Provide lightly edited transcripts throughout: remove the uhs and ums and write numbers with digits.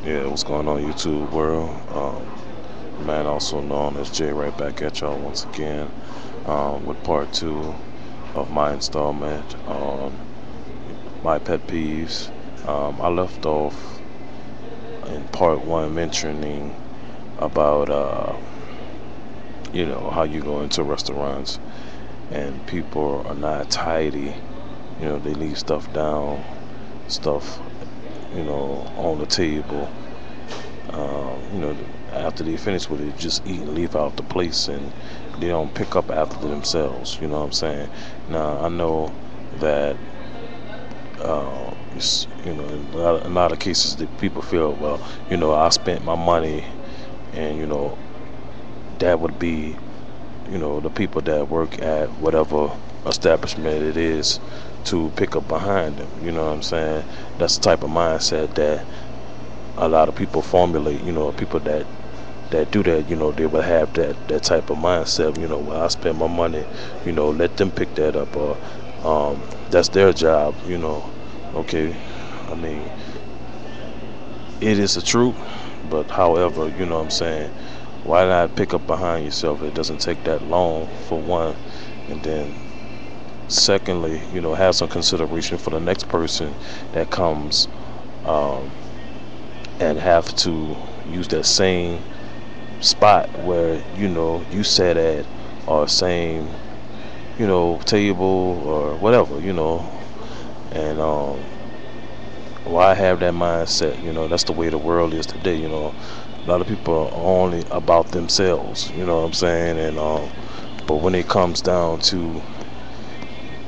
Yeah, what's going on, YouTube world? Man, also known as Jay, right back at y'all once again with part two of my installment on my pet peeves. I left off in part one mentioning about how you go into restaurants and people are not tidy. They leave stuff down, stuff on the table. You know, after they finish with it, just eat and leave out the place, and they don't pick up after themselves. You know what I'm saying? Now I know that in a lot of cases that people feel, well, I spent my money, and that would be the people that work at whatever establishment it is to pick up behind them. You know what I'm saying? That's the type of mindset that a lot of people formulate. People that do that, they will have that type of mindset. Well, I spend my money, let them pick that up, or that's their job. Okay, I mean, it is the truth, but however, what I'm saying, why not pick up behind yourself? It doesn't take that long, for one, and then secondly, have some consideration for the next person that comes um, and have to use that same spot where you sat at, or same table or whatever, and why have that mindset? That's the way the world is today. A lot of people are only about themselves, what I'm saying, and but when it comes down to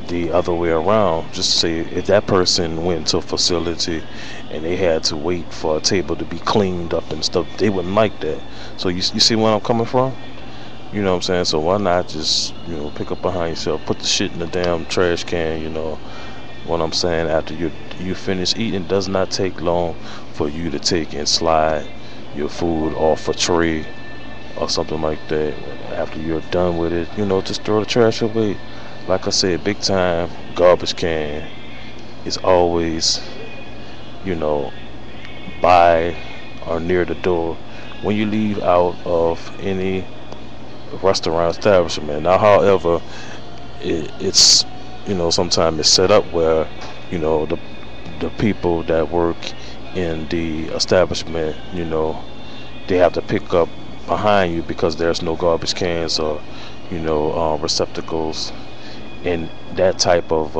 the other way around, just say if that person went to a facility and they had to wait for a table to be cleaned up and stuff, they wouldn't like that. So you see where I'm coming from? You know what I'm saying? So why not just, pick up behind yourself, put the shit in the damn trash can, what I'm saying? After you finish eating, it does not take long for you to take and slide your food off a tray or something like that. After you're done with it, just throw the trash away. Like I said, big time garbage can is always, you know, by or near the door when you leave out of any restaurant establishment. Now, however, it's sometimes it's set up where the people that work in the establishment, they have to pick up behind you because there's no garbage cans or receptacles in that type of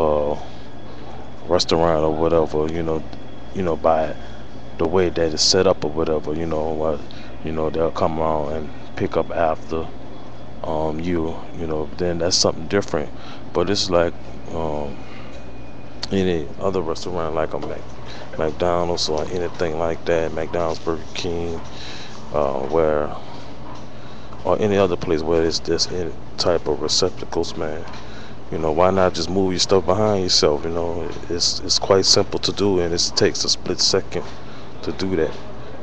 restaurant or whatever. By the way that it's set up or whatever. They'll come around and pick up after then that's something different. But it's like any other restaurant, like a McDonald's or anything like that, McDonald's, Burger King, where or any other place where there's any type of receptacles, man. Why not just move your stuff behind yourself? It's quite simple to do, and it takes a split second to do that.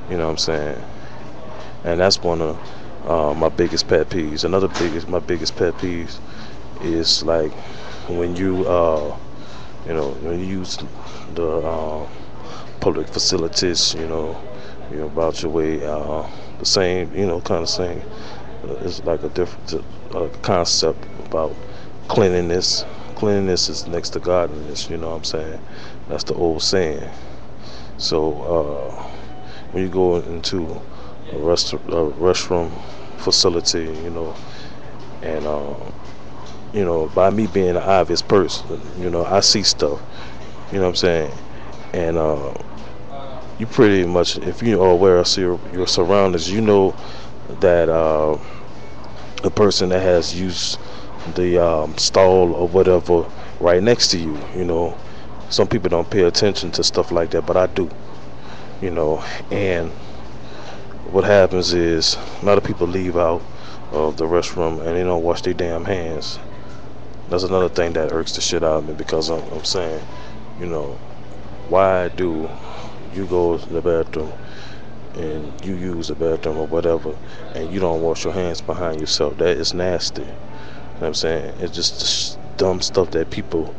You know what I'm saying? And that's one of my biggest pet peeves. My biggest pet peeves is like when when you use the public facilities. About your way, the same, kind of same. It's like a different concept about cleanliness. Cleanliness is next to godliness. You know what I'm saying? That's the old saying. So when you go into a restroom facility, and by me being an obvious person, I see stuff. You know what I'm saying? And you pretty much, if you are aware of your surroundings, that the person that has used the stall or whatever right next to you. Some people don't pay attention to stuff like that, but I do. And what happens is a lot of people leave out of the restroom and they don't wash their damn hands. That's another thing that irks the shit out of me, because I'm saying, you know, why do you go to the bathroom and you use the bathroom or whatever and you don't wash your hands behind yourself? That is nasty. You know what I'm saying? It's just dumb stuff that people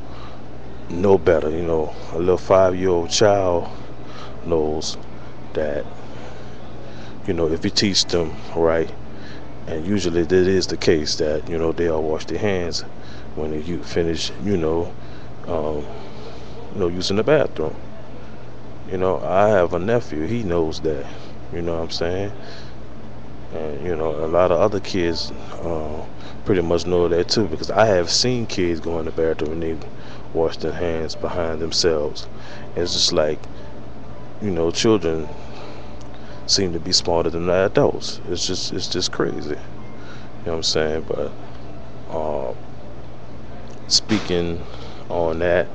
know better. A little 5-year-old child knows that, if you teach them right, and usually that is the case, that they'll wash their hands when you finish, um, using the bathroom. I have a nephew. He knows that. You know what I'm saying? And a lot of other kids pretty much know that too, because I have seen kids go in the bathroom and they wash their hands behind themselves. It's just like, children seem to be smarter than the adults. It's just crazy. You know what I'm saying? But uh, speaking on that,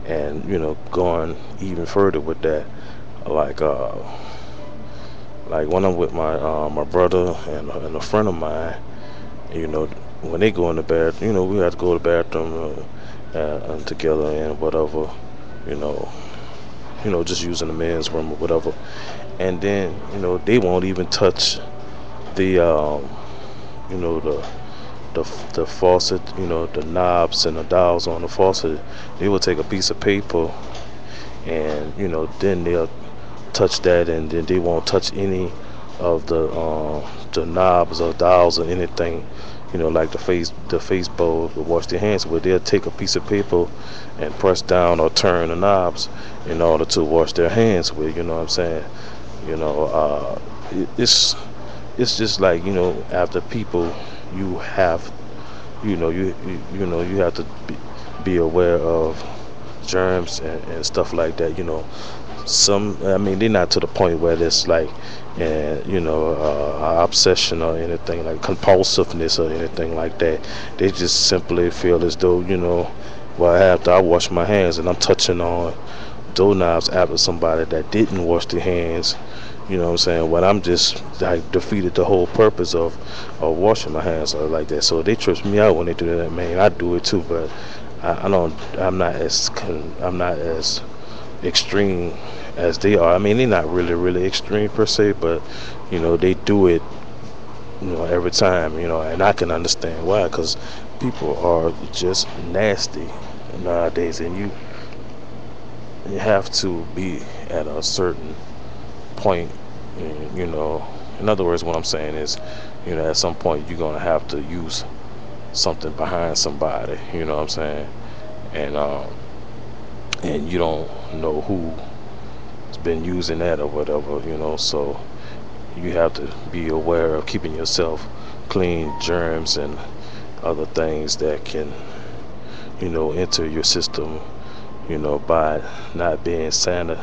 and going even further with that, like when I'm with my brother and a friend of mine, you know when they go in the bathroom, we have to go to the bathroom and together and whatever, you know just using the men's room or whatever. And then they won't even touch the the the faucet, the knobs and the dials on the faucet. They will take a piece of paper, and then they'll touch that, and then they won't touch any of the knobs or dials or anything, like the face bowl to wash their hands with. They'll take a piece of paper and press down or turn the knobs in order to wash their hands with. You know what I'm saying? You know, it's just like, after people, you have you have to be aware of germs and stuff like that. Some, I mean, they're not to the point where it's like obsession or anything like compulsiveness or anything like that. They just simply feel as though, well, after I wash my hands and I'm touching on doorknobs after somebody that didn't wash their hands, what I'm saying, when I'm just like defeated the whole purpose of washing my hands or like that. So they trip me out when they do that. Man, I do it too, but I don't, I'm not as extreme as they are. I mean, they're not really, really extreme per se, but they do it, every time, and I can understand why, because people are just nasty nowadays, and you have to be at a certain point, and, in other words, what I'm saying is, at some point you're gonna have to use something behind somebody, what I'm saying, and and you don't know who's been using that or whatever, so you have to be aware of keeping yourself clean, germs and other things that can, enter your system, by not being sanitized.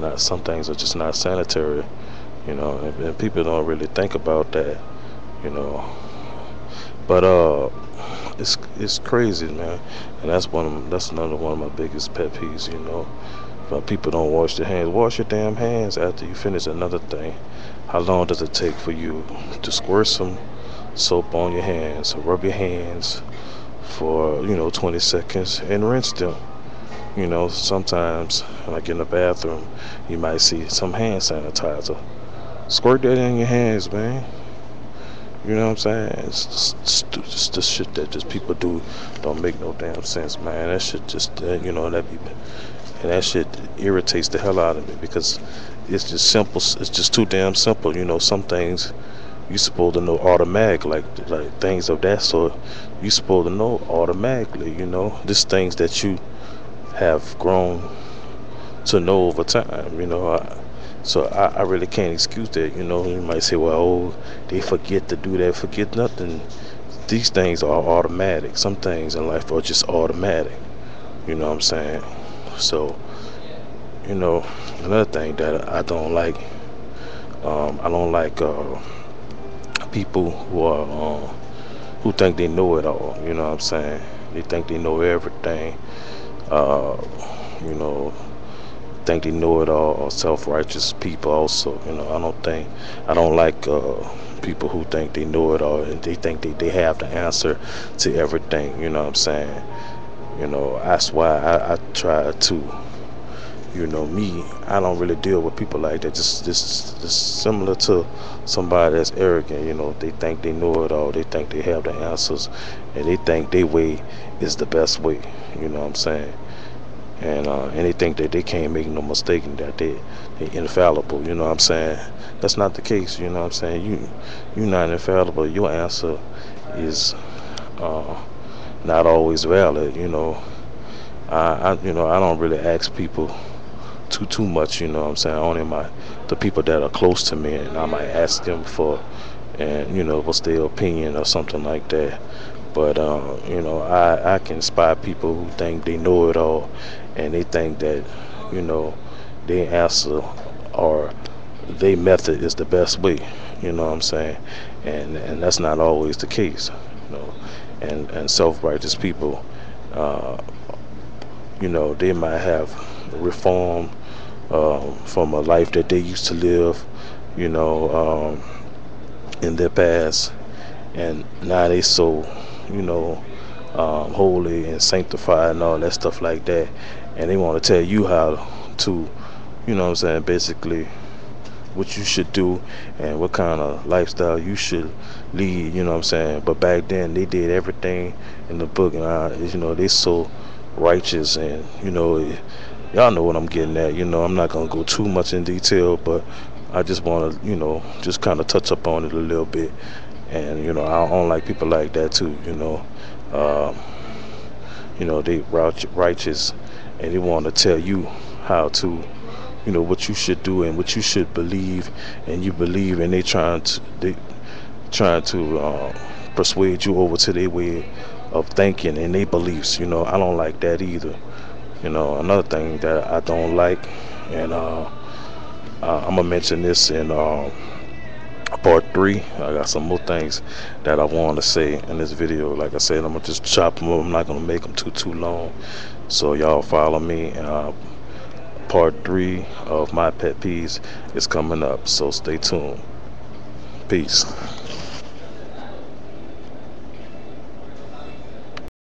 Not, some things are just not sanitary, and people don't really think about that, you know. But it's crazy, man, and that's another one of my biggest pet peeves. But people don't wash their hands. Wash your damn hands after you finish another thing. How long does it take for you to squirt some soap on your hands, rub your hands for 20 seconds, and rinse them? Sometimes, like in the bathroom, you might see some hand sanitizer. Squirt that in your hands, man. You know what I'm saying? It's the shit that just people do don't make no damn sense, man. That shit just, that be, and that shit irritates the hell out of me, because it's just simple. It's just too damn simple. Some things you supposed to know automatic, like things of that sort. You supposed to know automatically. Just things that you have grown to know over time. So I really can't excuse that. You might say, well, oh, they forget to do that. Forget nothing. These things are automatic. Some things in life are just automatic. You know what I'm saying? So, another thing that I don't like, I don't like people who think they know it all. You know what I'm saying? They think they know everything. Uh, you know, think they know it all, or self-righteous people also. I don't like people who think they know it all and they think they have the answer to everything. You know what I'm saying? That's why I try to, me, I don't really deal with people like that. Just similar to somebody that's arrogant. They think they know it all. They think they have the answers, and they think their way is the best way. You know what I'm saying? and they think that they can't make no mistake and that they infallible. You know what I'm saying? That's not the case. You know what I'm saying? You're not infallible. Your answer is uh, not always valid. I don't really ask people too much. You know what I'm saying? Only the people that are close to me, and I might ask them for, and what's their opinion or something like that. But I can spot people who think they know it all, and they think that you know their answer or their method is the best way. You know what I'm saying? And that's not always the case. You know, and self-righteous people, uh, they might have reformed from a life that they used to live, you know, in their past, and now they so, you know, holy and sanctified and all that stuff like that, and they want to tell you how to, what I'm saying, basically what you should do and what kind of lifestyle you should lead, you know what I'm saying. But back then they did everything in the book, and they so righteous, and y'all know what I'm getting at. I'm not gonna go too much in detail, but I just want to just kind of touch up on it a little bit. And I don't like people like that too. uh, they righteous, and they want to tell you how to, what you should do and what you should believe, and you believe, and they trying to persuade you over to their way of thinking and their beliefs. I don't like that either. Another thing that I don't like, and I'm gonna mention this in part 3. I got some more things that I want to say in this video. Like I said, I'm gonna just chop them up. I'm not gonna make them too long, so y'all follow me. Part 3 of my pet peeves is coming up, so stay tuned. Peace.